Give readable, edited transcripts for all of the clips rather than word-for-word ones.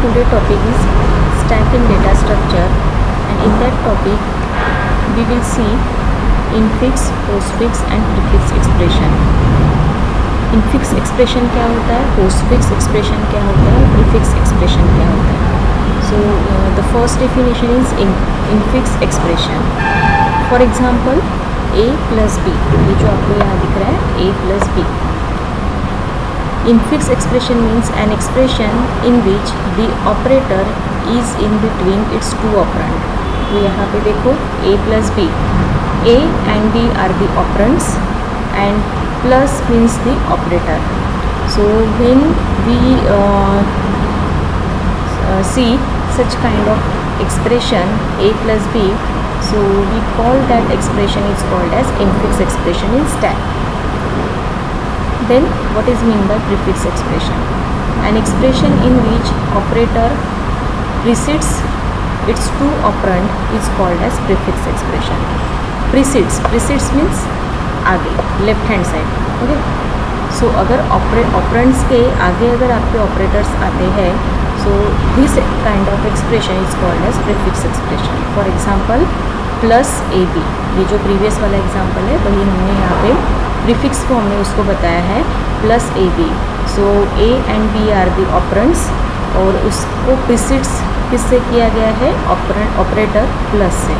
today topic is stack in data structure, and in that topic we will see infix, postfix and prefix expression. infix expression क्या होता है, postfix expression क्या होता है, prefix expression क्या होता है. So the first definition is infix expression. For example, a plus b, ये जो आपको यहाँ दिख रहा है a plus b. Infix expression means an expression in which the operator is in between its two operand. तो यहाँ पे देखो a plus b, a and b are the operands and plus means the operator. So when we see such kind of expression a plus b, so we call that expression is called as infix expression in stack. Then what is mean by prefix expression? An expression in which operator precedes its two operand is called as prefix expression. Precedes means आगे, left hand side. Okay, so अगर operands के आगे अगर आपके operators आते हैं, so this kind of expression is called as prefix expression. For example plus A B, ये जो प्रीवियस वाला एग्जांपल है वही हमने यहाँ पे प्रीफिक्स फॉर्म में उसको बताया है plus A B. So A and B are the operands और उसको प्रीसीड्स किससे किया गया है, ऑपरेटर प्लस से.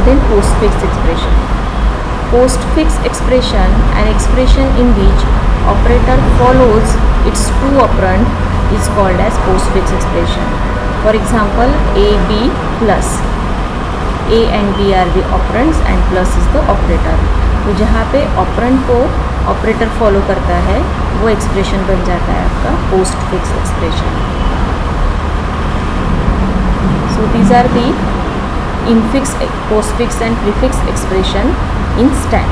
Then postfix expression. Postfix expression, an expression in which operator follows its two operand is called as postfix expression. For example, a b plus, a and b are the operands and plus is the operator. तो जहाँ पे operand को operator follow करता है वो expression बन जाता है आपका postfix expression. So these are the infix, postfix and prefix expression in stack.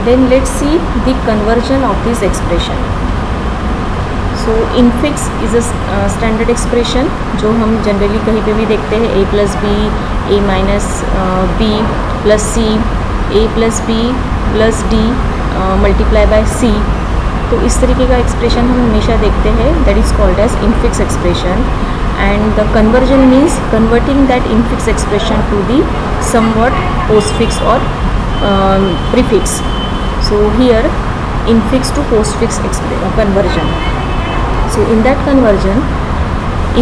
Then let's see the conversion of this expression. So infix is a standard expression जो हम जनरली कहीं पे भी देखते हैं, a plus b, a minus b plus c, a plus b plus d multiply by c. तो इस तरीके का एक्सप्रेशन हम हमेशा देखते हैं, that is called as infix expression. And the conversion means converting that infix expression to the somewhat postfix or prefix. So here infix to postfix conversion. So in that conversion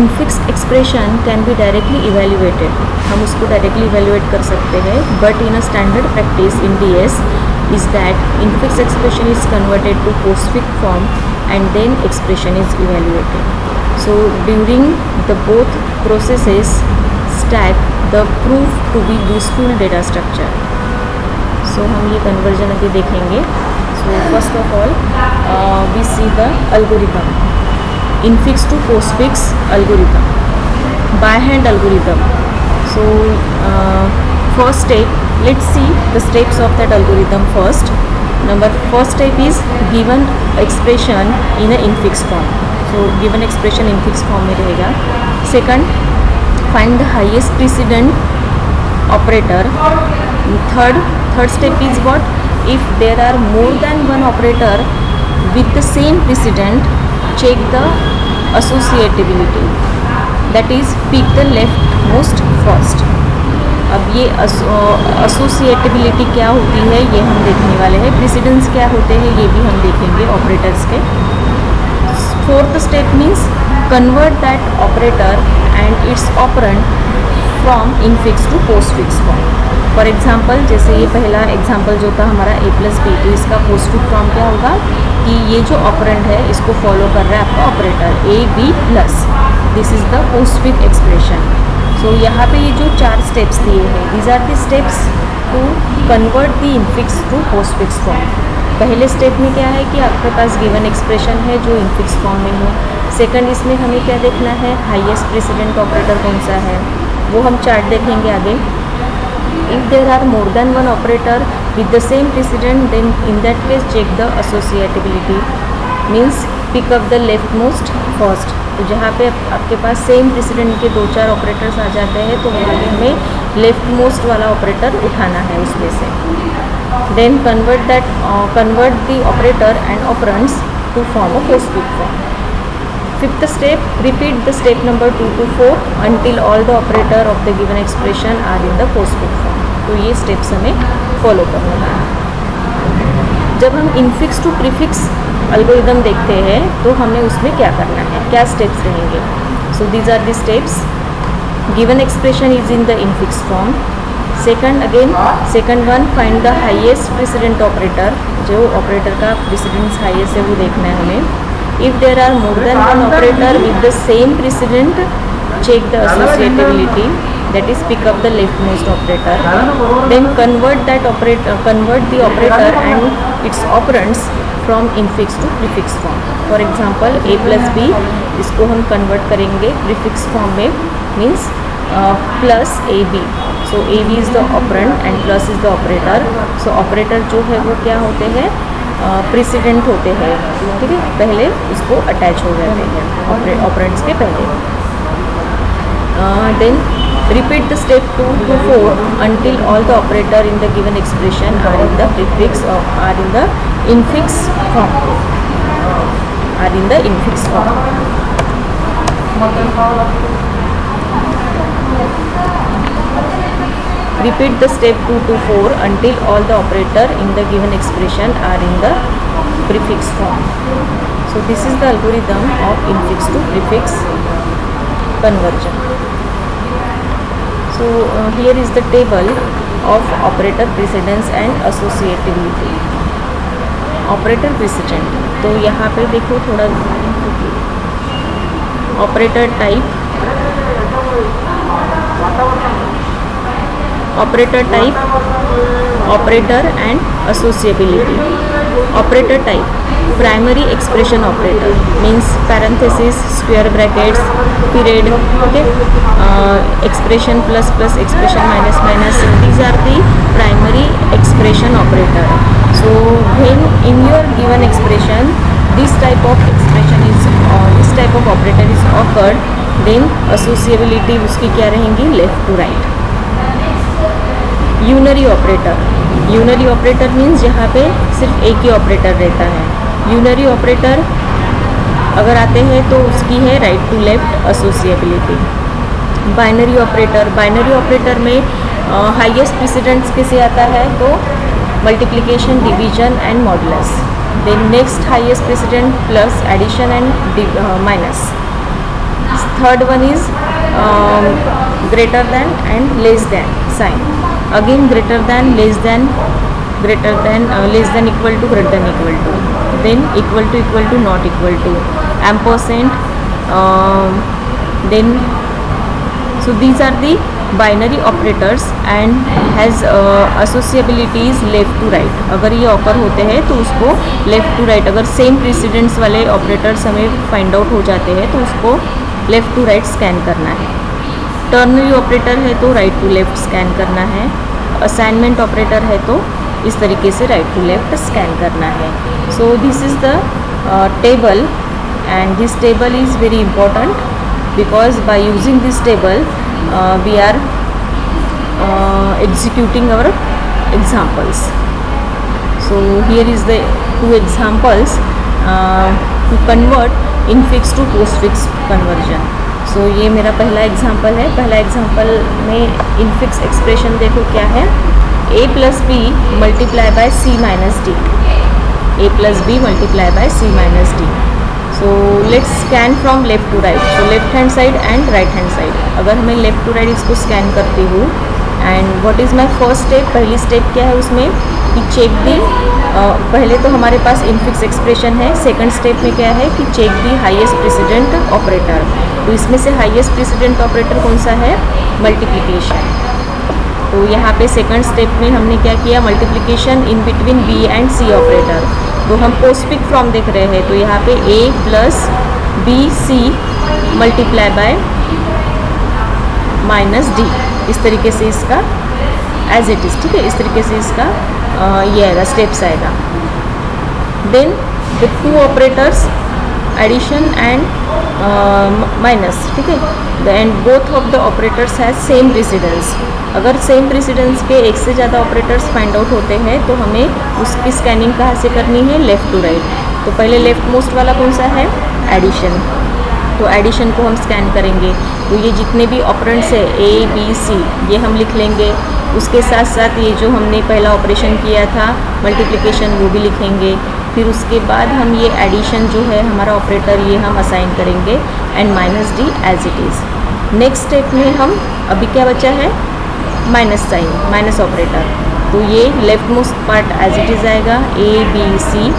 infix expression can be directly evaluated. हम उसको directly evaluate कर सकते हैं, but in a standard practice in DS is that infix expression is converted to postfix form and then expression is evaluated. So during the both processes stack the proof to be useful data structure. So हम ये conversion अभी देखेंगे. So first of all we see the algorithm, infix to postfix algorithm, by hand algorithm. So first step, let's see the steps of that algorithm first. First step is given expression in a infix form. So given expression infix form में रहेगा. Second, find the highest precedent operator. Third step is what? If there are more than one operator with the same precedent, check the associatability. That is, pick the leftmost first. अब ये associatability क्या होती है ये हम देखने वाले हैं. प्रेसिडेंस क्या होते हैं ये भी हम देखेंगे ऑपरेटर्स के. Fourth step means convert that operator and its operand from infix to postfix form. For example, जैसे ये पहला एग्जाम्पल जो था हमारा a plus b, तो इसका postfix form क्या होगा कि ये जो operand है इसको फॉलो कर रहा है आपका operator a b plus. This is the postfix expression. So यहाँ पे ये जो 4 स्टेप्स दिए हैं, these are the steps to convert the infix to postfix form. पहले स्टेप में क्या है कि आपके पास गिवन एक्सप्रेशन है जो इनफिक्स फॉर्म में हो. सेकंड, इसमें हमें क्या देखना है, हाईएस्ट प्रेसिडेंट ऑपरेटर कौन सा है, वो हम चार्ट देखेंगे आगे. If there are more than one operator with the same precedent, then in that case check the एसोसिएटिबिलिटी. Means pick up the left most first. तो जहाँ पे आपके पास सेम प्रेसिडेंट के 2-4 ऑपरेटर्स आ जाते हैं तो वहाँ पे हमें लेफ्ट मोस्ट वाला ऑपरेटर उठाना है उसमें से. then convert the operator and operands to form a postfix form. Fifth step, repeat the step number 2 to 4 until all the operator of the given expression are in the postfix form. तो ये steps हमें follow करना है। जब हम infix to prefix algorithm देखते हैं तो हमें उसमें क्या करना है, क्या स्टेप्स रहेंगे। So these are the steps. Given expression is in the infix form. Second one, find the highest president operator, जो ऑपरेटर का प्रेसिडेंस हाईएस्ट है वो देखना है हमें। If there are more than one operator with the same precedent, check the associativity, that is pick up the leftmost operator. Then convert the operator and its operands from infix to prefix form. For example, a plus b, इसको हम convert करेंगे prefix form में, means plus ab. So ab is the operand and plus is the operator. So operator जो है वो क्या होते हैं, प्रेसिडेंट होते हैं, ठीक है, पहले उसको अटैच हो जाते हैं ऑपरेंट्स के पहले। Then repeat the step 2 to 4 until all the operator in the given expression are in the prefix or are in the infix form. Repeat the step 2 to 4 until all the operator in the given expression are in the prefix form. So this is the algorithm of infix to prefix conversion. So here is the table of operator precedence and associativity. Operator precedent, तो यहाँ पे देखो थोड़ा operator type, operator and associability. Operator type, primary expression operator, means parenthesis, square brackets, period, okay, expression plus plus, expression minus minus, these are the primary expression operator. So when in your given expression this type of operator is occurred, then associability उसकी क्या रहेंगी, left to right. Unary operator means जहाँ पे सिर्फ एक ही operator रहता है। Unary operator अगर आते हैं तो उसकी है right to left associability. Binary operator में हाईएस्ट प्रेसिडेंस किसे आता है, तो multiplication, division and modulus. Then next highest precedent plus, addition and minus. Third one is greater than and less than sign. Again greater than, less than, less than equal to, greater than equal to, then equal to, not equal to, ampersand, then so these are the binary operators and has associabilities left to right. अगर ये occur होते हैं तो उसको left to right, अगर same precedence वाले operators हमें find out हो जाते हैं तो उसको लेफ़्ट टू राइट स्कैन करना है. टर्नरी ऑपरेटर है तो राइट टू लेफ़्ट स्कैन करना है. असाइनमेंट ऑपरेटर है तो इस तरीके से राइट टू लेफ़्ट स्कैन करना है. So this is the table and this table is very important because by using this table we are executing our examples. So here is the two examples to convert infix to postfix conversion. So ये मेरा पहला example है. पहला example में infix expression देखो क्या है, a plus b multiply by c minus d. a plus b multiply by c minus d. So let's scan from left to right. So left hand side and right hand side. अगर मैं left to right इसको scan करती हूँ and what is my first step, पहली step क्या है उसमें कि चेक दी, पहले तो हमारे पास इनफिक्स एक्सप्रेशन है. सेकंड स्टेप में क्या है कि check the highest president operator. तो इसमें से हाईएस्ट प्रेसिडेंट ऑपरेटर कौन सा है, मल्टीप्लिकेशन. तो यहाँ पे सेकंड स्टेप में हमने क्या किया, multiplication in between B and C operator. तो हम पोस्टफिक्स फॉर्म देख रहे हैं तो यहाँ पे a plus B C multiply by minus D, इस तरीके से इसका एज इट इज़, ठीक है, इस तरीके से इसका ये आएगा, स्टेप्स आएगा. Then the two operators addition and minus, ठीक है, and both of the operators has same precedence. अगर सेम प्रेसिडेंस के एक से ज़्यादा ऑपरेटर्स फाइंड आउट होते हैं तो हमें उसकी स्कैनिंग कहाँ से करनी है, लेफ़्ट टू राइट. तो पहले लेफ्ट मोस्ट वाला कौन सा है, एडिशन. तो एडिशन को हम स्कैन करेंगे, तो ये जितने भी ऑपरेंड्स है A B C ये हम लिख लेंगे। उसके साथ साथ ये जो हमने पहला ऑपरेशन किया था मल्टीप्लिकेशन वो भी लिखेंगे। फिर उसके बाद हम ये एडिशन जो है हमारा ऑपरेटर ये हम असाइन करेंगे and minus D as it is. Next step में हम अभी क्या बचा है, माइनस साइन, माइनस ऑपरेटर, तो ये left most part as it is आएगा, A B C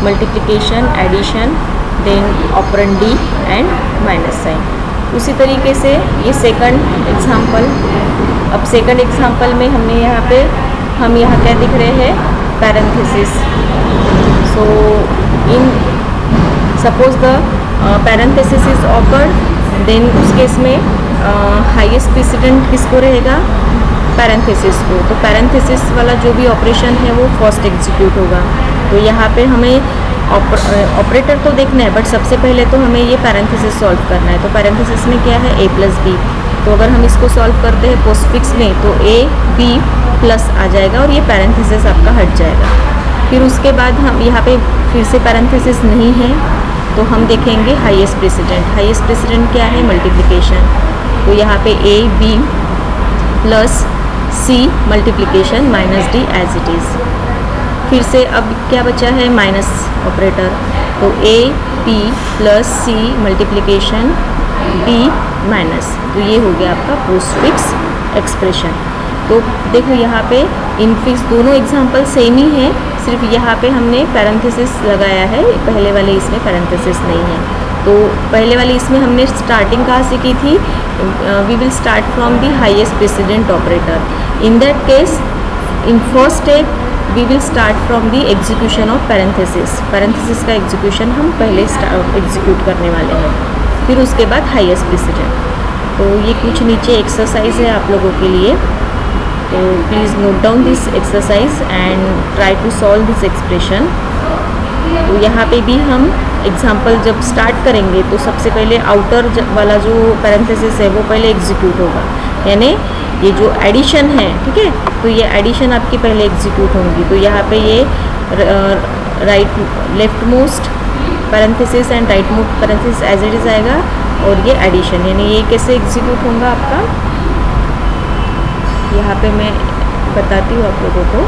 multiplication addition then operand D and minus sign. उसी तरीके से ये सेकंड एग्जांपल। अब सेकंड एग्जांपल में हमने यहाँ पे हम यहाँ क्या दिख रहे हैं, parenthesis. So in suppose the parenthesis is occurred, then उस केस में हाईएस्ट प्रेसिडेंट किसको रहेगा, पैरेंथेसिस को। तो पैरेंथेसिस वाला जो भी ऑपरेशन है वो फर्स्ट एग्जीक्यूट होगा। तो यहाँ पे हमें ऑपरेटर तो देखना है, बट सबसे पहले तो हमें ये पैरेंथेसिस सॉल्व करना है। तो पैरेंथेसिस में क्या है, A + B, तो अगर हम इसको सॉल्व करते हैं पोस्टफिक्स में तो A B प्लस आ जाएगा और ये पैरेंथेसिस आपका हट जाएगा। फिर उसके बाद हम यहाँ पे फिर से पैरेंथेसिस नहीं है तो हम देखेंगे हाईएस्ट प्रेसिडेंट। हाईएस्ट प्रेसिडेंट क्या है, मल्टीप्लिकेशन, तो यहाँ पे A B plus C multiplication minus D as it is. फिर से अब क्या बचा है, माइनस ऑपरेटर, तो A B plus C multiplication B minus, तो ये हो गया आपका पोस्टफिक्स एक्सप्रेशन। तो देखो यहाँ पे इनफिक्स दोनों एग्जांपल सेम ही है, सिर्फ यहाँ पे हमने पैरेंथेसिस लगाया है, पहले वाले इसमें पैरेंथेसिस नहीं है। तो पहले वाले इसमें हमने स्टार्टिंग कहाँ से की थी, we will start from the highest president operator. In that case in first step we will start from the execution of parenthesis. Parenthesis का एग्जीक्यूशन हम पहले एग्जीक्यूट करने वाले हैं, फिर उसके बाद हाईएस्ट प्रेसिडेंट। तो ये कुछ नीचे एक्सरसाइज है आप लोगों के लिए, तो please note down this exercise and try to solve this expression. तो यहाँ पे भी हम एग्जाम्पल जब स्टार्ट करेंगे तो सबसे पहले आउटर वाला जो पैरेंथेसिस है वो पहले एग्जीक्यूट होगा, यानी ये जो एडिशन है, ठीक है, तो ये एडिशन आपकी पहले एग्जीक्यूट होंगी। तो यहाँ पे ये right left most parenthesis and right most parenthesis as it is आएगा और ये एडिशन, यानी ये कैसे एग्जीक्यूट होगा आपका, यहाँ पे मैं बताती हूँ आप लोगों को।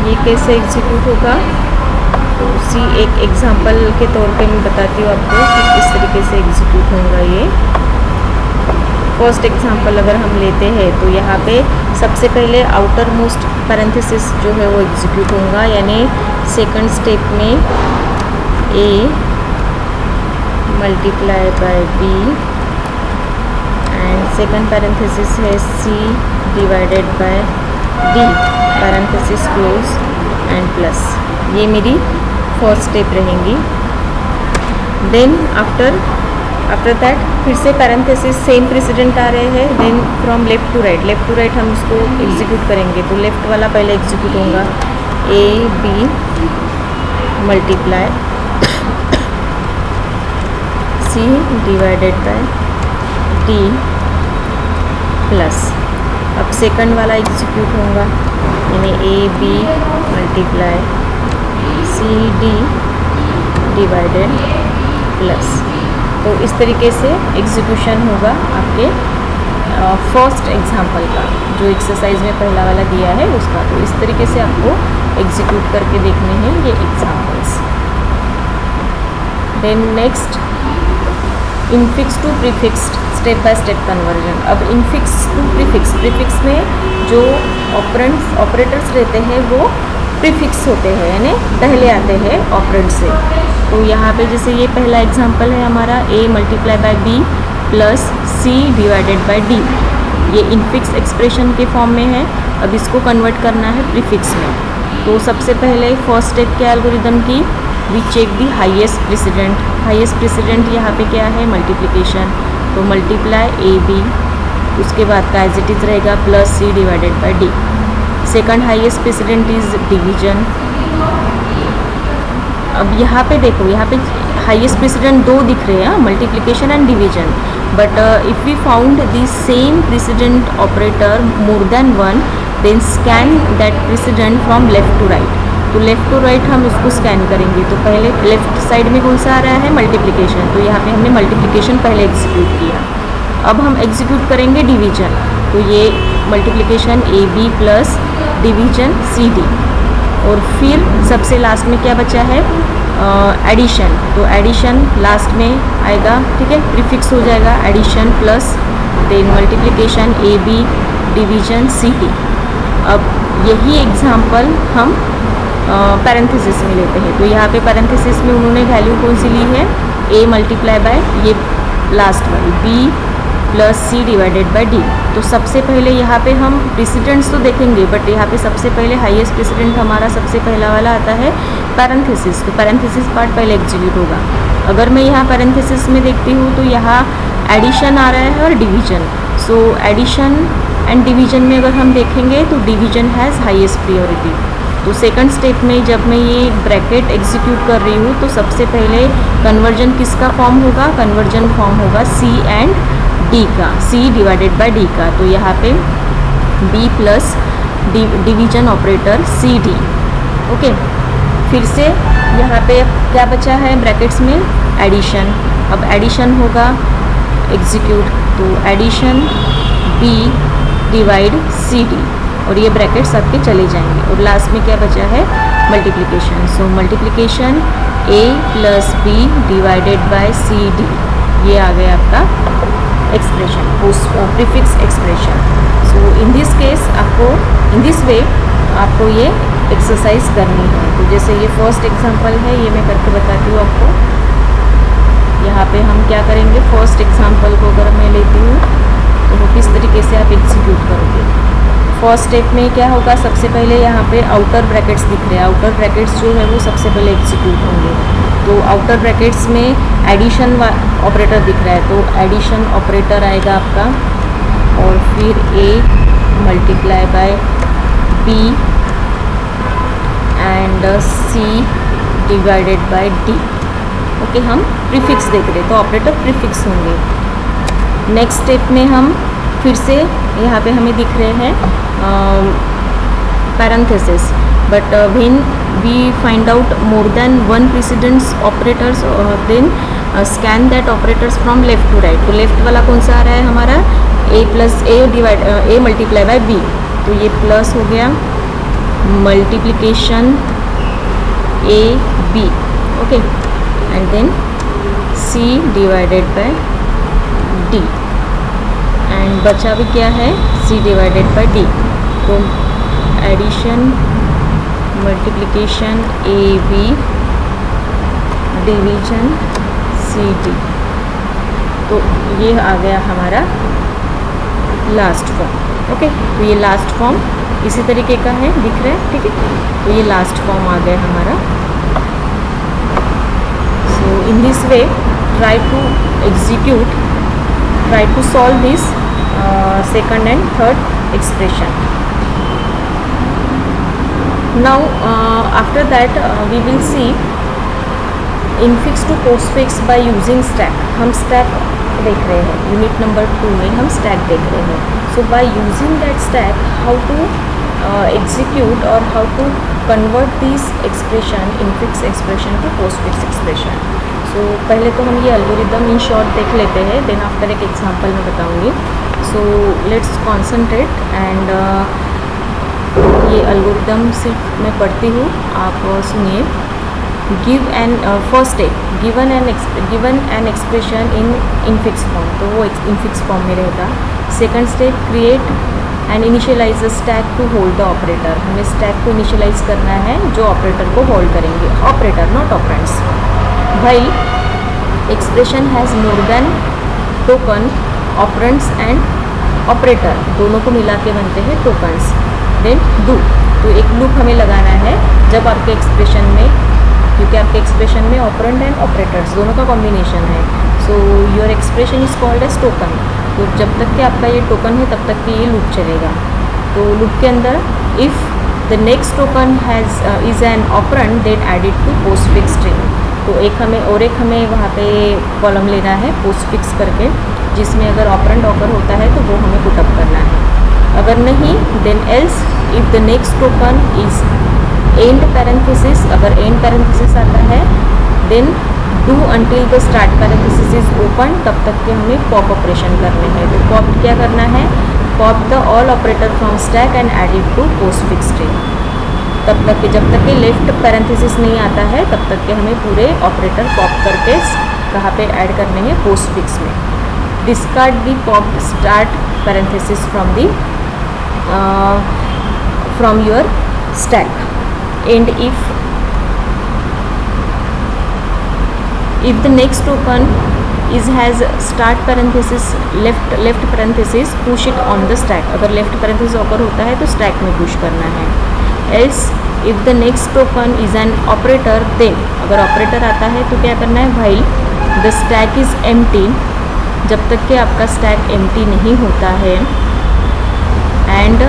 ये कैसे एग्जीक्यूट होगा, तो उसी एक एग्जांपल के तौर पे मैं बताती हूँ आपको कि किस तरीके से एग्जीक्यूट होगा ये। फर्स्ट एग्जांपल अगर हम लेते हैं तो यहाँ पे सबसे पहले आउटर मोस्ट पैरेंथेसिस जो है वो एग्जीक्यूट होगा, यानी सेकंड स्टेप में A multiply by B and second parenthesis है C divided by D parenthesis close and plus, ये मेरी फर्स्ट स्टेप रहेंगी। देन आफ्टर दैट फिर से पैरेंथेसिस सेम प्रेसिडेंट आ रहे हैं, then from left to right हम इसको एग्जीक्यूट करेंगे। तो लेफ्ट वाला पहले एग्जीक्यूट होगा, A B multiply C divided by D plus. अब सेकंड वाला एग्जीक्यूट होगा, यानी A B multiply C D divided plus. तो इस तरीके से एग्जीक्यूशन होगा आपके फर्स्ट एग्जांपल का, जो एक्सरसाइज में पहला वाला दिया है उसका। तो इस तरीके से आपको एग्जीक्यूट करके देखने हैं ये examples. Then next infix to prefixed step by step conversion. अब इनफिक्स टू प्रीफिक्स में जो ऑपरेटर्स रहते हैं वो प्रीफिक्स होते हैं, यानी पहले आते हैं ऑपरेंड से। तो यहाँ पे जैसे ये पहला एग्जांपल है हमारा, A multiply by B plus C divided by D, ये इनफिक्स एक्सप्रेशन के फॉर्म में है। अब इसको कन्वर्ट करना है प्रीफिक्स में। तो सबसे पहले फर्स्ट स्टेप के एल्गोरिदम की we check the highest president. Highest president यहाँ पे क्या है, मल्टीप्लिकेशन, तो मल्टीप्लाई A B, उसके बाद का एज इट इज रहेगा plus C divided by D। Second highest president is division. अब यहाँ पे देखो, यहाँ पे हाईएस्ट प्रेसिडेंट दो दिख रहे हैं, multiplication and division, but if we found the same president operator more than one, then scan that president from left to right. तो लेफ़्ट टू राइट हम उसको स्कैन करेंगे। तो पहले लेफ़्ट साइड में कौन सा आ रहा है, मल्टीप्लिकेशन, तो यहाँ पे हमने मल्टीप्लिकेशन पहले एग्जीक्यूट किया। अब हम एग्जीक्यूट करेंगे डिवीजन, तो ये multiplication A B plus division C D, और फिर सबसे लास्ट में क्या बचा है, एडिशन। तो एडिशन लास्ट में आएगा, ठीक है, प्रीफिक्स हो जाएगा addition plus then multiplication A B division C D. अब यही एग्जाम्पल हम पैरेंथेसिस में लेते हैं। तो यहाँ पे पैरेंथेसिस में उन्होंने वैल्यू कौन सी ली है, a मल्टीप्लाई बाय ये लास्ट वाली b plus C divided by D. तो सबसे पहले यहाँ पे हम प्रेसिडेंट्स तो देखेंगे, बट यहाँ पे सबसे पहले हाईएस्ट प्रेसिडेंट हमारा सबसे पहला वाला आता है पैरेंथेसिस। तो पैरेंथेसिस पार्ट पहले एग्जीक्यूट होगा। अगर मैं यहाँ पैरेंथेसिस में देखती हूँ तो यहाँ एडिशन आ रहा है और division. So addition and division में अगर हम देखेंगे तो डिवीजन हैज़ हाईएस्ट प्रायोरिटी। तो सेकंड स्टेप में जब मैं ये ब्रैकेट एग्जीक्यूट कर रही हूँ तो सबसे पहले कन्वर्जन किसका फॉर्म होगा, कन्वर्जन फॉर्म होगा सी एंड डी का, सी डिवाइडेड बाय डी का। तो यहाँ पे B plus division operator C D. Okay, फिर से यहाँ पे क्या बचा है ब्रैकेट्स में, एडिशन। अब एडिशन होगा एग्जीक्यूट, तो addition B divide C D, और ये ब्रैकेट्स आपके चले जाएंगे। और लास्ट में क्या बचा है, multiplication. So multiplication a plus B divided by C D, ये आ गया आपका expression, prefix expression. So in this case आपको, इन दिस वे आपको ये एक्सरसाइज करनी है। तो जैसे ये फर्स्ट एग्जांपल है, ये मैं करके बताती हूँ आपको। यहाँ पे हम क्या करेंगे, फर्स्ट एग्जांपल को अगर मैं लेती हूँ तो वो किस तरीके से आप एग्जीक्यूट करोगे। फर्स्ट स्टेप में क्या होगा, सबसे पहले यहाँ पे आउटर ब्रैकेट्स दिख रहे हैं, आउटर ब्रैकेट्स जो है वो सबसे पहले एग्जीक्यूट होंगे। तो आउटर ब्रैकेट्स में एडिशन ऑपरेटर दिख रहा है, तो एडिशन ऑपरेटर आएगा आपका, और फिर a multiply by b and c divided by d। Okay, हम प्रीफिक्स देख रहे हैं तो ऑपरेटर प्रीफिक्स होंगे। नेक्स्ट स्टेप में हम फिर से यहाँ पे हमें दिख रहे हैं parenthesis, but when we find out more than one presidents operators, then scan that operators from left to right. तो लेफ्ट वाला कौन सा आ रहा है हमारा, a plus a multiply by b, तो ये प्लस हो गया multiplication a b, okay, and then c divided by d, and बचा भी क्या है, c डिवाइडेड बाय d। तो addition multiplication a b division c d, तो ये आ गया हमारा लास्ट फॉर्म। ओके, तो ये लास्ट फॉर्म इसी तरीके का है, दिख रहा है, ठीक है। तो ये लास्ट फॉर्म आ गया हमारा। So in this way try to execute, try to solve this second and third expression. Now after that we will see infix to postfix by using stack. हम stack देख रहे हैं, यूनिट नंबर 2 में हम stack देख रहे हैं। So by using that stack, how to execute or how to convert this expression, infix expression to postfix expression. सो पहले तो हम ये एल्गोरिदम इन शॉर्ट देख लेते हैं, देन आफ्टर एक एग्जांपल में बताऊंगी। सो लेट्स कॉन्सेंट्रेट एंड ये एल्गोरिदम सिर्फ मैं पढ़ती हूँ, आप सुनिए। Give an first step, given an expression in infix form, तो वो इनफिक्स फॉर्म में रहेगा। Second step, create and initialize the stack to hold the operator, हमें स्टैक को इनिशियलाइज करना है जो ऑपरेटर को होल्ड करेंगे, operator not operands. while expression has more than token, operands and operator दोनों को मिला के बनते हैं tokens। then do, तो एक लूप हमें लगाना है जब आपके एक्सप्रेशन में, क्योंकि आपके एक्सप्रेशन में ऑपरेंड एंड ऑपरेटर्स दोनों का कॉम्बिनेशन है। So your expression is called as token. तो जब तक कि आपका ये टोकन है तब तक कि ये लूप चलेगा। तो लूप के अंदर if the next token has is an operand then added to postfix string, तो एक हमें वहाँ पे कॉलम लेना है पोस्ट फिक्स करके, जिसमें अगर ऑपरेंड ऑकर होता है तो वो हमें पुटअप करना है। अगर नहीं then else if the next token is end parenthesis, अगर एंड पैरेंथेसिस आता है then do until the start parenthesis is open, तब तक के हमें पॉप ऑपरेशन करने हैं। तो पॉप क्या करना है, pop the all operator from stack and add it to postfix string. तब तक के जब तक के लेफ्ट पैरेंथेसिस नहीं आता है तब तक के हमें पूरे ऑपरेटर पॉप करके कहाँ पे ऐड करने हैं, पोस्ट फिक्स में। Discard the pop start parenthesis from your stack and if the next token has start parenthesis left parenthesis, push it on the stack। अगर left parenthesis occur होता है तो stack में push करना है। else if the next token is an operator, then अगर operator आता है तो क्या करना है, while the stack is empty, जब तक कि आपका stack empty नहीं होता है, and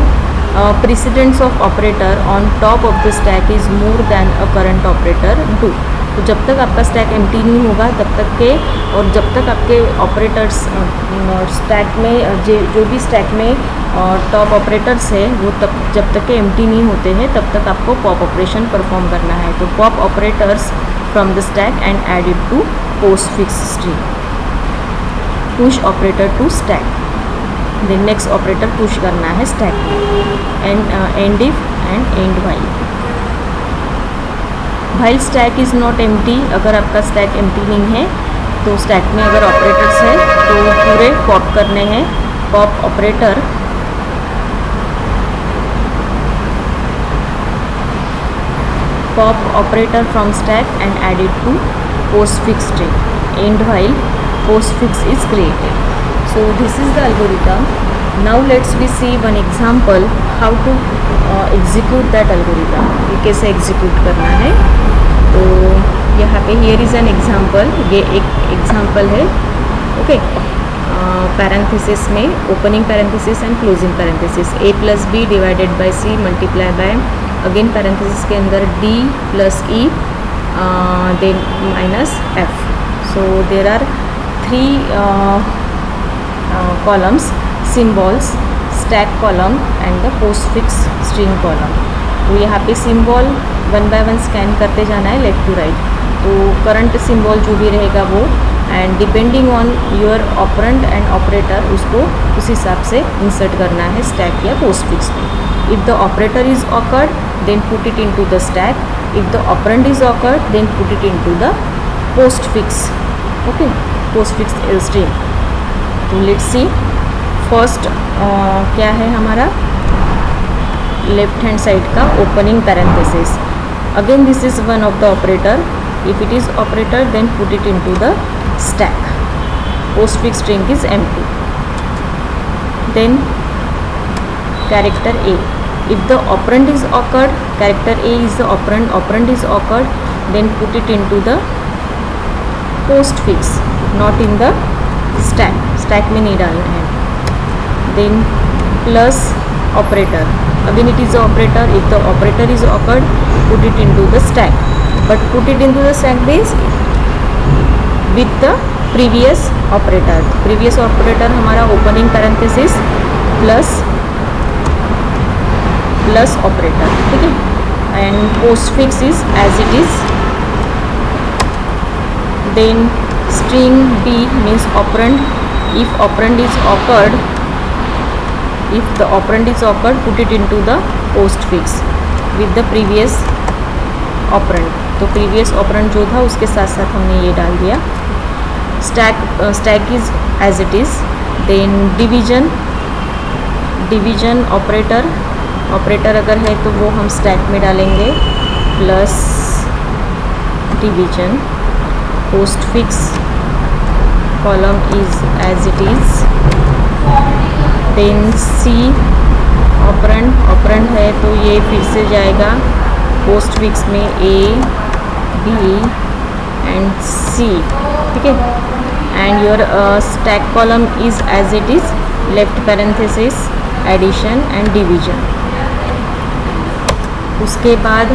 precedence of operator on top of the stack is more than a current operator do। तो जब तक आपका स्टैक एम्प्टी नहीं होगा तब तक के, और जब तक आपके ऑपरेटर्स स्टैक में जो भी स्टैक में टॉप ऑपरेटर्स है वो जब तक के एम्प्टी नहीं होते हैं तब तक आपको पॉप ऑपरेशन परफॉर्म करना है। तो pop operators from the stack and add it to postfix string. Push operator to stack, then next operator push करना है स्टैक में। End if end end while. While stack is not empty, अगर आपका stack empty नहीं है तो stack में अगर ऑपरेटर्स है तो पूरे पॉप करने हैं। Pop operator from stack and add it to postfix string end while postfix is created. So this is the algorithm. Now let's we see one example how to execute that algorithm, ये कैसे execute करना है। तो यहाँ पे here is an example, ये एक example है। ओके, पैरेंथेसिस में opening parenthesis and closing parenthesis, a plus B divided by C multiply by again parenthesis के अंदर d plus E then minus F. So there are 3 columns, symbols, stack column and the postfix string column। तो यहाँ पे symbol 1 by 1 scan करते जाना है left to right. तो current symbol जो भी रहेगा वो, and depending on your operand and operator उसको उस हिसाब से इंसर्ट करना है स्टैक या पोस्टफिक्स में। If the operator is occurred then put it into the stack, if the operand is occurred then put it into the postfix. Okay, postfix string. तो let's see first क्या है हमारा left hand side का opening parenthesis. Again this is one of the operator, if it is operator then put it into the stack. Postfix string is empty. Then character A, if the operand is occurred, character A is the operand is occurred, then put it into the postfix, not in the stack में नहीं डालना है। then plus operator, again it is the operator, if the operator is occurred put it into the stack, but put it into the stack base with the previous operator हमारा opening parenthesis plus operator, ठीक है। and postfix is as it is। then string B means operand, if the operand is occurred put it into the postfix with the previous operand। तो previous operand जो था उसके साथ साथ हमने ये डाल दिया। stack is as it is। then division operator अगर है तो वो हम स्टैक में डालेंगे plus division. Postfix column is as it is. Then C operand है तो ये फिर से जाएगा पोस्टफिक्स में ए बी एंड सी, ठीक है। And your stack column is as it is, left parenthesis addition and division. उसके बाद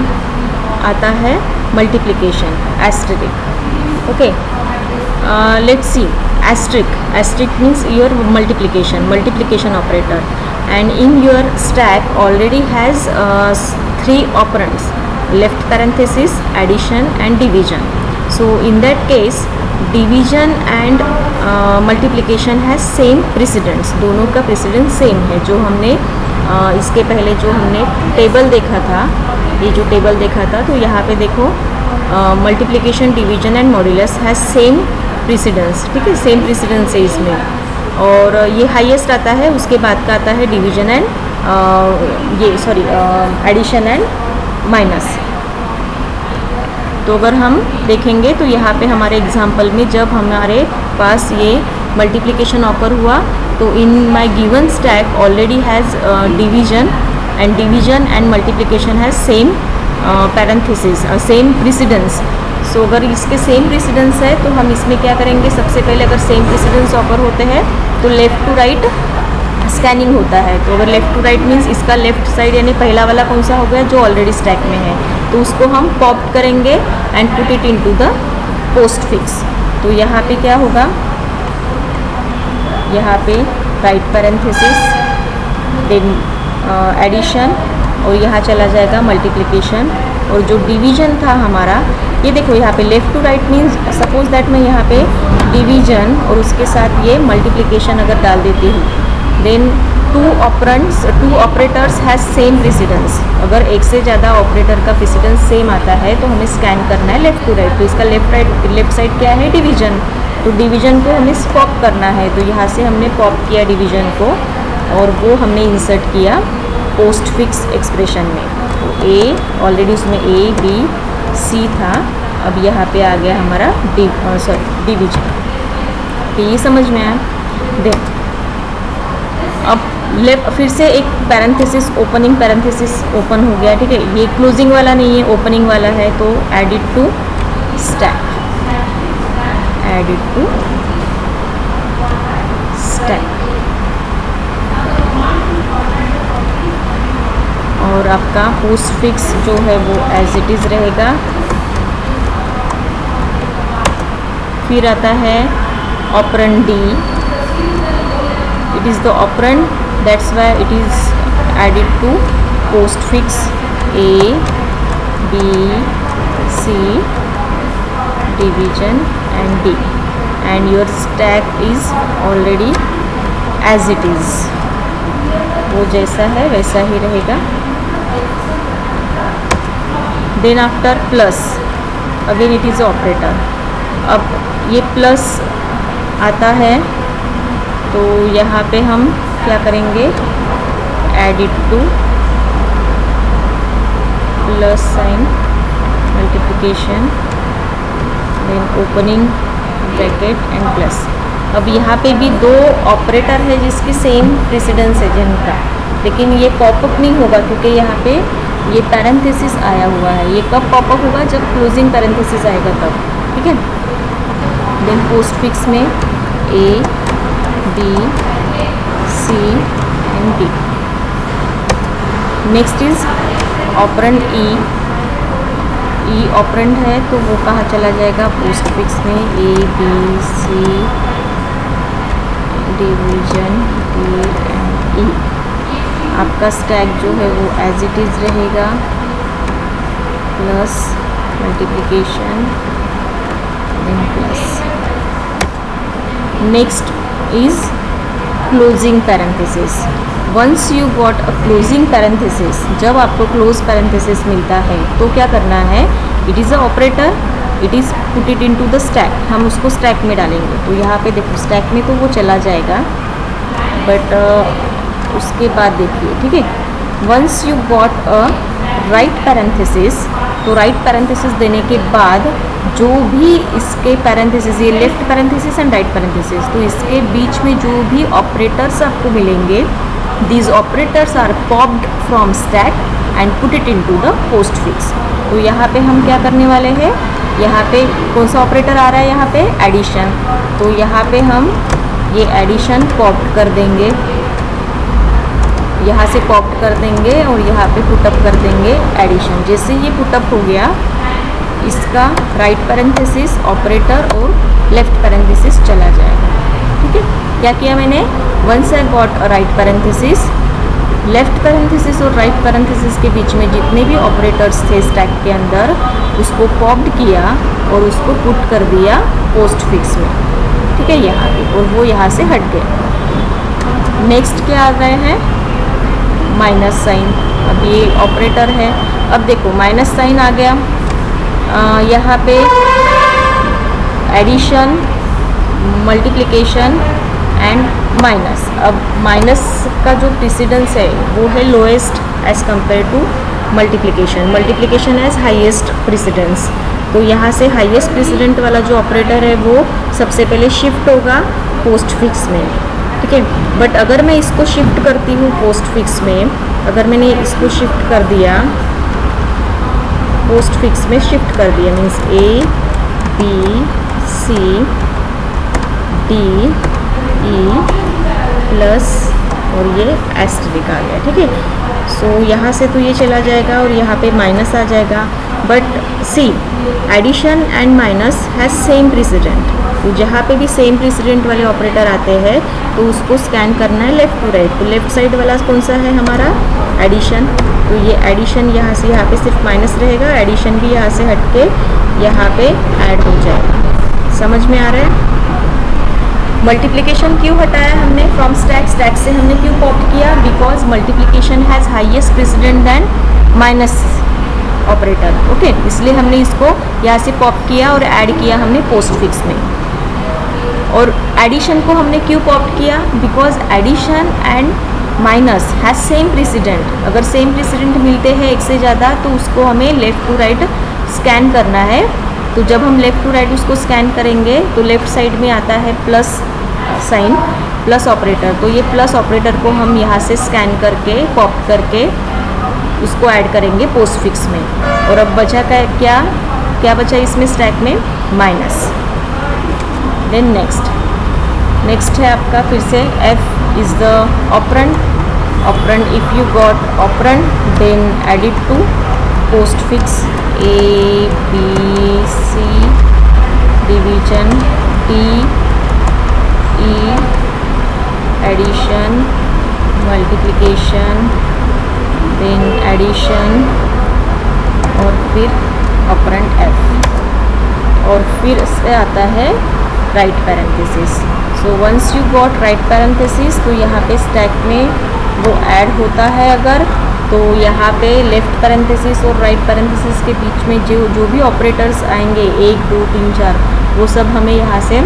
आता है multiplication, asterisk. Okay, let's see. Asterisk means your multiplication operator, and in your stack already has 3 operands: left parenthesis, addition and division. So in that case division and multiplication है same precedence, दोनों का precedence same है. जो हमने इसके पहले जो हमने टेबल देखा था, ये जो टेबल देखा था, तो यहाँ पे देखो multiplication, division and modulus has same precedence. ठीक है, सेम प्रेसिडेंस है इसमें, और ये हाईएस्ट आता है. उसके बाद का आता है division and addition and minus. तो अगर हम देखेंगे तो यहाँ पे हमारे एग्जाम्पल में जब हमारे पास ये मल्टीप्लिकेशन ऑकर हुआ तो in my given stack already has division and multiplication has same parenthesis, same precedence. So अगर इसके सेम प्रेसिडेंस है तो हम इसमें क्या करेंगे, सबसे पहले अगर सेम प्रेसिडेंस ऑकर होते हैं तो लेफ़्ट टू राइट स्कैनिंग होता है. तो अगर लेफ़्ट टू राइट मीन्स इसका लेफ़्ट साइड यानी पहला वाला कौन सा हो गया, जो ऑलरेडी स्टैक में है, तो उसको हम पॉप करेंगे and put it into the postfix. तो यहाँ पे क्या होगा, यहाँ पे राइट पैरेंथेसिस, देन एडिशन, और यहाँ चला जाएगा मल्टीप्लिकेशन. और जो डिवीजन था हमारा, ये देखो यहाँ पे left to right means suppose that मैं यहाँ पे डिवीजन और उसके साथ ये मल्टीप्लिकेशन अगर डाल देती हूँ, then two operators has same precedence. अगर एक से ज़्यादा ऑपरेटर का प्रेसिडेंस सेम आता है तो हमें स्कैन करना है लेफ़्ट टू राइट. तो इसका लेफ़्ट साइड क्या है, डिवीजन. तो डिवीजन को हमें पॉप करना है. तो यहाँ से हमने पॉप किया डिवीजन को और वो हमने इंसर्ट किया पोस्ट फिक्स एक्सप्रेशन में. तो ए ऑलरेडी उसमें ए बी सी था, अब यहाँ पे आ गया हमारा डिवीजन. तो ये समझ में आया. देन अब फिर से एक पैरेंथेसिस, ओपनिंग पैरेंथेसिस ओपन हो गया. ठीक है, ये क्लोजिंग वाला नहीं है, ओपनिंग वाला है. तो add it to stack, add it to stack. और आपका पोस्ट फिक्स जो है वो एज इट इज़ रहेगा. फिर आता है operand D. It is the operand, that's why it is added to postfix A, B, C, division and D, and your stack is already as it is. वो जैसा है वैसा ही रहेगा. Then after plus, again it is operator. अब ये plus आता है तो यहाँ पे हम क्या करेंगे, add it to plus sign multiplication, then opening bracket and plus. अब यहाँ पे भी 2 ऑपरेटर है जिसकी सेम प्रेसिडेंस है जिनका, लेकिन ये पॉपअप नहीं होगा क्योंकि यहाँ पे ये पैरेंथेसिस आया हुआ है. ये कब पॉपअप होगा, जब क्लोजिंग पैरेंथेसिस आएगा तब. ठीक है. देन पोस्ट फिक्स में A B, C and D. Next is operand E. E operand है तो वो कहाँ चला जाएगा, पोस्ट फिक्स में A, B, C, division D and E. आपका स्टैक जो है वो एज इट इज़ रहेगा, plus multiplication then plus. Next is closing parenthesis. Once you got a closing parenthesis, जब आपको close parenthesis मिलता है तो क्या करना है, it is a operator, it is put it into the stack. हम उसको stack में डालेंगे. तो यहाँ पे देखो stack में तो वो चला जाएगा, बट उसके बाद देखिए. ठीक है, once you got a right parenthesis, तो राइट पैरेंथेसिस देने के बाद जो भी इसके पैरेंथेसिस, ये left parenthesis and right parenthesis, तो इसके बीच में जो भी ऑपरेटर्स आपको मिलेंगे, these operators are popped from stack and put it into the postfix. तो यहाँ पे हम क्या करने वाले हैं, यहाँ पे कौन सा ऑपरेटर आ रहा है, यहाँ पे एडिशन. तो यहाँ पे हम ये एडिशन पॉप्ड कर देंगे, यहाँ से पॉप्ड कर देंगे और यहाँ पे पुटअप कर देंगे एडिशन. जैसे ये पुटअप हो गया, इसका राइट पैरेंथेसिस ऑपरेटर और लेफ्ट पैरेंथेसिस चला जाएगा। ठीक है, क्या किया मैंने, once I got a right parenthesis, left parenthesis और राइट पैरेंथेसिस के बीच में जितने भी ऑपरेटर्स थे स्टैक के अंदर, उसको पॉप्ड किया और उसको पुट कर दिया पोस्ट फिक्स में। ठीक है, यहाँ पे, और वो यहाँ से हट गया। नेक्स्ट क्या आ गए हैं, माइनस साइन। अब ये ऑपरेटर है, अब देखो माइनस साइन आ गया, यहाँ पे एडिशन, मल्टीप्लिकेशन एंड माइनस। अब माइनस का जो प्रेसिडेंस है वो है lowest as compare to multiplication, multiplication as highest precedence. तो यहाँ से हाईएस्ट प्रेसिडेंट वाला जो ऑपरेटर है वो सबसे पहले शिफ्ट होगा पोस्ट फिक्स में। ठीक है, बट अगर मैं इसको शिफ्ट करती हूँ पोस्ट फिक्स में, अगर मैंने इसको शिफ्ट कर दिया पोस्ट फिक्स में, शिफ्ट कर दिया means A B C D E plus और ये एस्टेरिक आ गया। ठीक है, सो यहाँ से तो ये चला जाएगा और यहाँ पे माइनस आ जाएगा। But see, addition and minus has same president, तो जहाँ पे भी सेम प्रेसिडेंट वाले ऑपरेटर आते हैं तो उसको स्कैन करना है लेफ़्ट टू राइट। तो लेफ़्ट साइड वाला कौन सा है हमारा, एडिशन, तो ये एडिशन यहाँ से, यहाँ पे सिर्फ माइनस रहेगा, एडिशन भी यहाँ से हट के यहाँ पे ऐड हो जाएगा। समझ में आ रहा है। मल्टीप्लिकेशन क्यों हटाया हमने फ्रॉम स्टैक, स्टैक से हमने क्यों पॉप्ड किया, because multiplication has highest president then minus operator. Okay, इसलिए हमने इसको यहाँ से पॉप किया और ऐड किया हमने पोस्ट फिक्स में। और एडिशन को हमने क्यों पॉप किया, because addition and minus has same president. अगर सेम प्रेसिडेंट मिलते हैं एक से ज़्यादा तो उसको हमें लेफ़्ट टू राइट स्कैन करना है। तो जब हम लेफ़्ट टू राइट उसको स्कैन करेंगे तो लेफ़्ट साइड में आता है प्लस साइन, प्लस ऑपरेटर। तो ये प्लस ऑपरेटर को हम यहाँ से स्कैन करके पॉप करके उसको ऐड करेंगे पोस्ट फिक्स में। और अब बचा क्या क्या बचा इसमें स्टैक में, माइनस। देन नेक्स्ट है आपका फिर से F is the operand. Operand, if you got operand then add it to postfix, A B C division T E addition multiplication then addition और फिर ऑपरेंड एफ, और फिर से आता है right parenthesis. So once you got right parenthesis तो यहाँ पे स्टैक में वो ऐड होता है अगर, तो यहाँ पे लेफ़्ट पैरेंथेसिस और राइट पैरेंथेसिस के बीच में जो भी ऑपरेटर्स आएंगे 1 2 3 4 वो सब हमें यहाँ से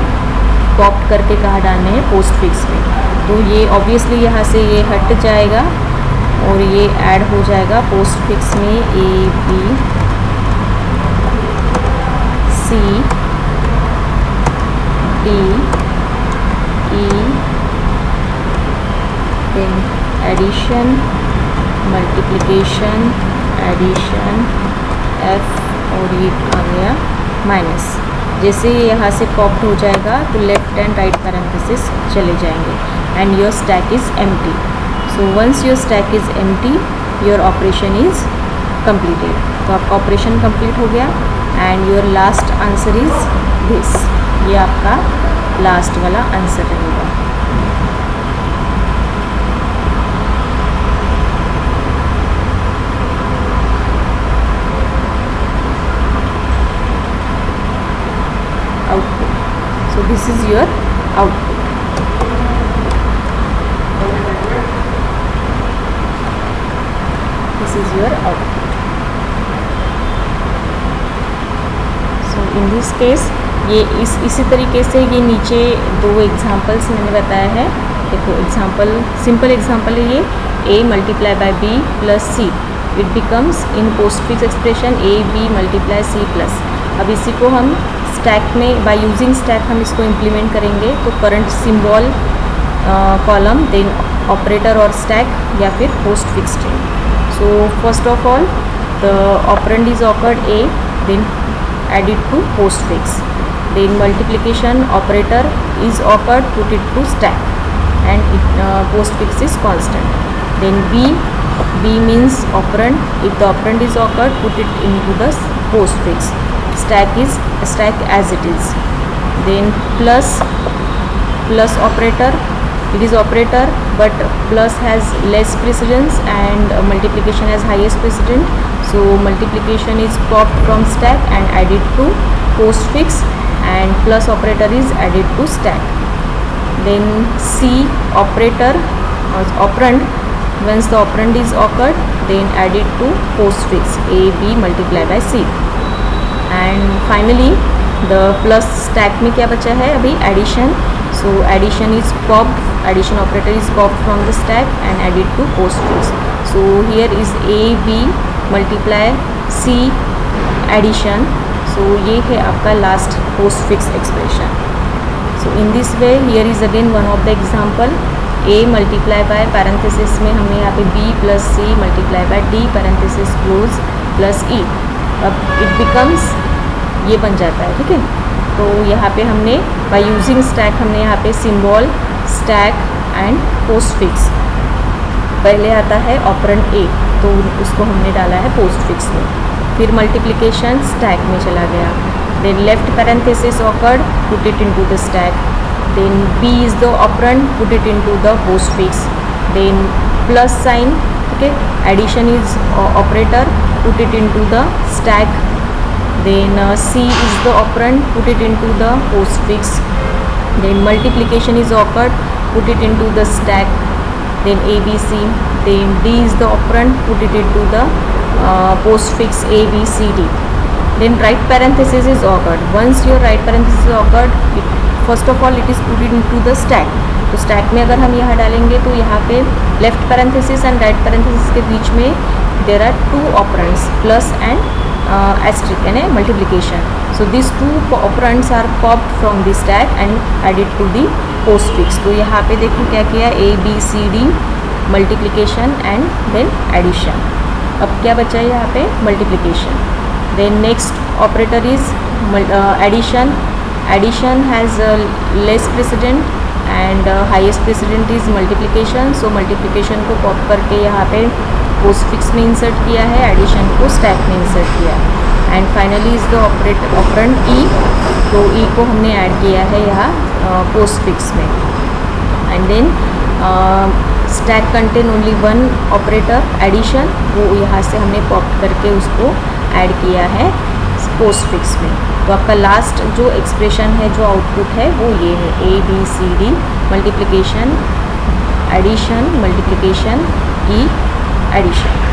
पॉप करके कहाँ डालने हैं, पोस्ट फिक्स में। तो ये ऑब्वियसली यहाँ से ये हट जाएगा और ये ऐड हो जाएगा पोस्ट फिक्स में, A B C D E then addition multiplication addition F और ये आ गया माइनस। जैसे ये यहाँ से पॉप्ड हो जाएगा तो लेफ्ट एंड राइट पैरेंथेसिस चले जाएंगे and your stack is empty. So once your stack is empty your operation is completed. तो आपका ऑपरेशन कंप्लीट हो गया and your last answer is this. ये आपका लास्ट वाला आंसर रहेगा। Output. So this is your output. This is your output. So in this case ये इसी तरीके से ये नीचे 2 एग्जांपल्स मैंने बताया है। देखो एग्जांपल, सिंपल एग्जांपल है ये, a multiply by b plus c it becomes in post fix expression a b multiply c plus. अब इसी को हम स्टैक में बाय यूजिंग स्टैक हम इसको इम्प्लीमेंट करेंगे। तो current symbol column then operator और स्टैक या फिर postfix string. So first of all the operand is occurred a then added to post fix, then multiplication operator is occurred, put it to stack and it, post fix is constant. Then b means operand, if the operand is occurred put it into the post fix. stack as it is. Then plus operator, it is operator but plus has less precedence and multiplication has highest precedent, so multiplication is popped from stack and added to postfix, and plus operator is added to stack. Then C operator operand, once the operand is occurred then added to postfix A B multiply by C. And finally the plus stack में क्या बचा है अभी, addition. So addition is popped, addition operator is popped from the stack and added to postfix. So here is A B multiply C addition. So ये है आपका last postfix expression. So in this way here is again one of the example. A multiply by parenthesis में हमने यहाँ पे B plus C multiply by D parenthesis close plus E. अब it becomes ये बन जाता है, ठीक है. तो यहाँ पे हमने बाय यूजिंग स्टैक हमने यहाँ पे सिंबल स्टैक एंड पोस्टफिक्स, पहले आता है ऑपरेंड ए तो उसको हमने डाला है पोस्टफिक्स में, फिर मल्टीप्लिकेशन स्टैक में चला गया, then left parenthesis occurred put it into the stack, then B is the operand put it into the postfix, then plus sign, ठीक है, addition is operator put it into the stack, then C is the operand, put it into the postfix, then multiplication is occurred, put it into the stack, then ABC, then D is the operand, put it into the postfix ABCD, then right parenthesis is occurred. Once your right parenthesis is occurred, first of all it is put into the stack. तो stack में अगर हम यहाँ डालेंगे तो यहाँ पे left parenthesis and right parenthesis के बीच में there are two operands plus and asterisk and a multiplication. So these two operands are popped from the stack and added to the postfix. तो यहाँ पे देखो क्या किया, A B C D multiplication and then addition. अब क्या बचा है यहाँ पे, multiplication. Then next operator is addition. Addition has less precedent and highest precedent is multiplication. So multiplication को pop करके यहाँ पे पोस्टफिक्स में इंसर्ट किया है, एडिशन को स्टैक में इंसर्ट किया है, and finally is the operand E, तो ई को हमने ऐड किया है यहाँ पोस्टफिक्स में, and then stack contain only one operator addition, वो यहाँ से हमने पॉप करके उसको ऐड किया है पोस्टफिक्स में. तो आपका लास्ट जो एक्सप्रेशन है, जो आउटपुट है वो ये है, A B C D multiplication addition multiplication E addition.